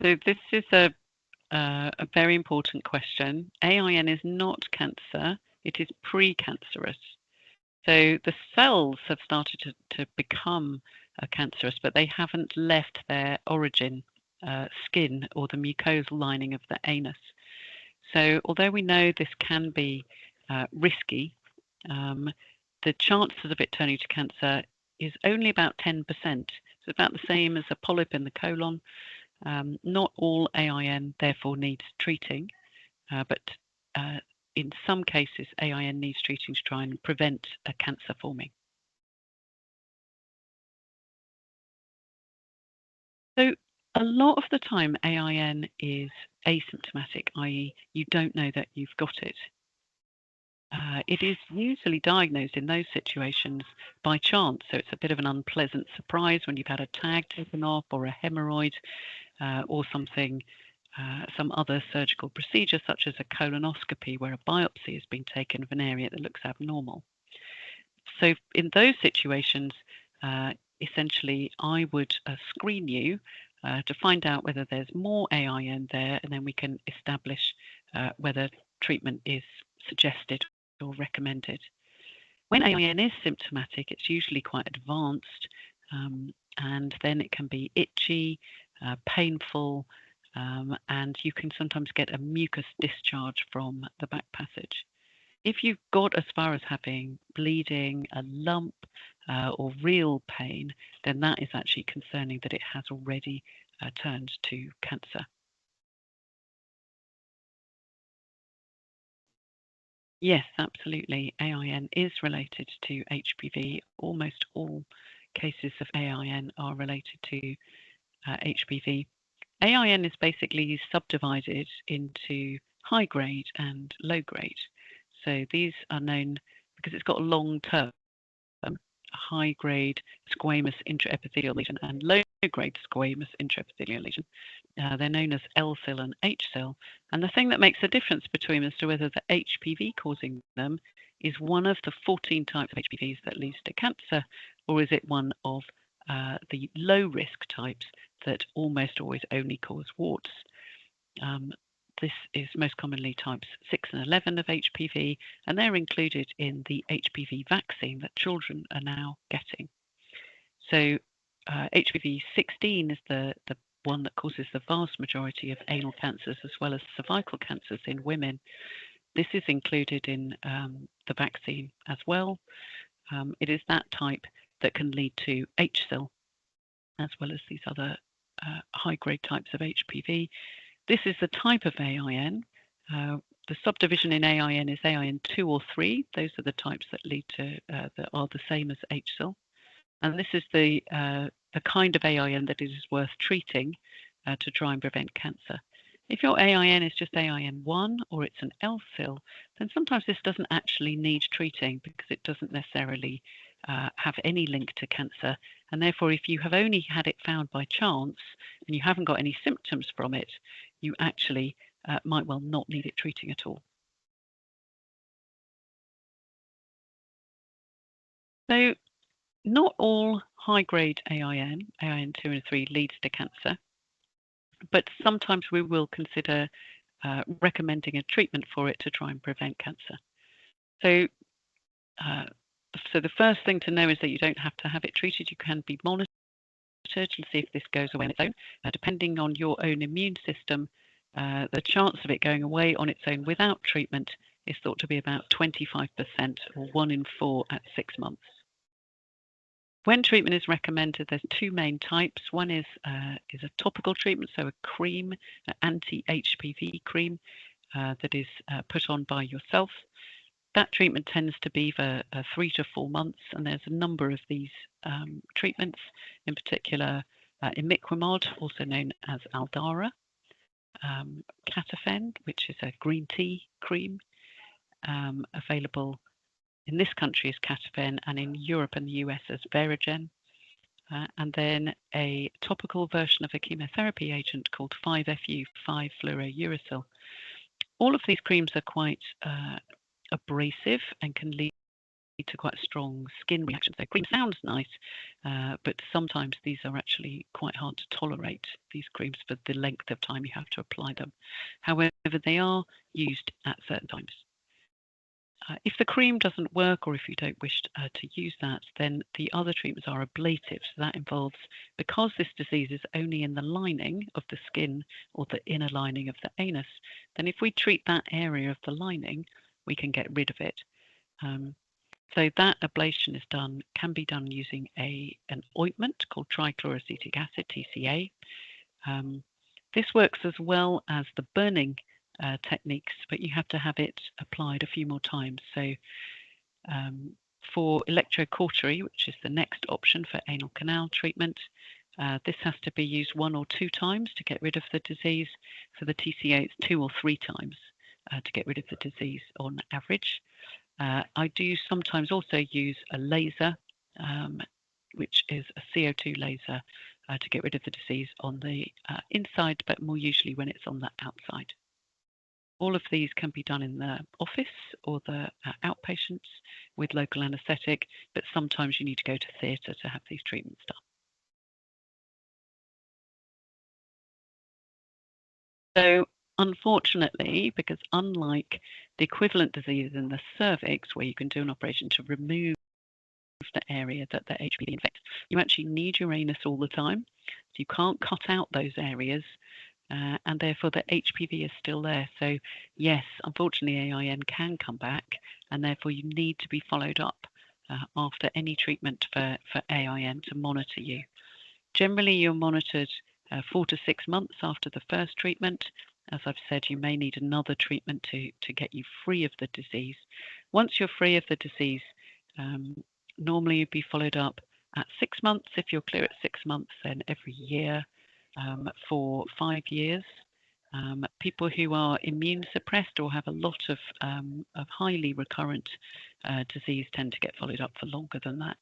So this is a very important question. AIN is not cancer, it is precancerous. So the cells have started to become cancerous, but they haven't left their origin skin or the mucosal lining of the anus. So although we know this can be risky, the chances of it turning to cancer is only about 10%. So about the same as a polyp in the colon. Not all AIN therefore needs treating, but in some cases AIN needs treating to try and prevent a cancer forming. So a lot of the time AIN is asymptomatic, i.e. you don't know that you've got it. It is usually diagnosed in those situations by chance, so it's a bit of an unpleasant surprise when you've had a tag taken off or a hemorrhoid or something, some other surgical procedure such as a colonoscopy where a biopsy has been taken of an area that looks abnormal. So in those situations, essentially I would screen you to find out whether there's more AIN there, and then we can establish whether treatment is suggested or recommended. When AIN is symptomatic, it's usually quite advanced, and then it can be itchy, painful, and you can sometimes get a mucus discharge from the back passage. If you've got as far as having bleeding, a lump, or real pain, then that is actually concerning that it has already turned to cancer. Yes, absolutely. AIN is related to HPV. Almost all cases of AIN are related to HPV. AIN is basically subdivided into high grade and low grade. So these are known because it's got a long term, high grade squamous intraepithelial lesion and low grade squamous intraepithelial lesion. They're known as L cell and H cell. And the thing that makes a difference between them as to whether the HPV causing them is one of the 14 types of HPVs that leads to cancer, or is it one of the low risk types that almost always only cause warts. This is most commonly types 6 and 11 of HPV, and they're included in the HPV vaccine that children are now getting. So HPV 16 is the one that causes the vast majority of anal cancers as well as cervical cancers in women. This is included in the vaccine as well. It is that type that can lead to H cell as well as these other high-grade types of HPV. This is the type of AIN. The subdivision in AIN is AIN 2 or 3. Those are the types that lead to that are the same as H cell. And this is the kind of AIN that it is worth treating to try and prevent cancer. If your AIN is just AIN 1 or it's an L cell, then sometimes this doesn't actually need treating because it doesn't necessarily have any link to cancer. And therefore, if you have only had it found by chance and you haven't got any symptoms from it, you actually might well not need it treating at all. So not all high-grade AIN, AIN 2 and 3, leads to cancer, but sometimes we will consider recommending a treatment for it to try and prevent cancer. So the first thing to know is that you don't have to have it treated. You can be monitored and see if this goes away on its own. Depending on your own immune system, the chance of it going away on its own without treatment is thought to be about 25%, or 1 in 4 at 6 months. When treatment is recommended, there's two main types. One is a topical treatment, so a cream, an anti-HPV cream that is put on by yourself. That treatment tends to be for 3 to 4 months, and there's a number of these treatments, in particular imiquimod, also known as Aldara, Catafen, which is a green tea cream, available in this country as Catafen, and in Europe and the US as Verigen, and then a topical version of a chemotherapy agent called 5-FU, 5-fluorouracil. All of these creams are quite abrasive and can lead to quite a strong skin reaction. So cream sounds nice, but sometimes these are actually quite hard to tolerate, these creams, for the length of time you have to apply them. However, they are used at certain times. If the cream doesn't work, or if you don't wish to use that, then the other treatments are ablative. So that involves, because this disease is only in the lining of the skin or the inner lining of the anus, then if we treat that area of the lining, we can get rid of it. So that ablation can be done using an ointment called trichloroacetic acid, TCA. This works as well as the burning techniques, but you have to have it applied a few more times. So for electrocautery, which is the next option for anal canal treatment, this has to be used 1 or 2 times to get rid of the disease. For the TCA, it's 2 or 3 times to get rid of the disease on average. I do sometimes also use a laser, which is a CO2 laser, to get rid of the disease on the inside, but more usually when it's on the outside. All of these can be done in the office or the outpatients with local anaesthetic, but sometimes you need to go to theatre to have these treatments done. So unfortunately, because unlike the equivalent disease in the cervix, where you can do an operation to remove the area that the HPV infects, you actually need your anus all the time. So you can't cut out those areas, and therefore the HPV is still there. So yes, unfortunately AIN can come back, and therefore you need to be followed up after any treatment for AIN to monitor you. Generally you're monitored 4 to 6 months after the first treatment. As I've said, you may need another treatment to get you free of the disease. Once you're free of the disease, normally you'd be followed up at 6 months. If you're clear at 6 months, then every year for 5 years. People who are immune suppressed or have a lot of highly recurrent disease tend to get followed up for longer than that.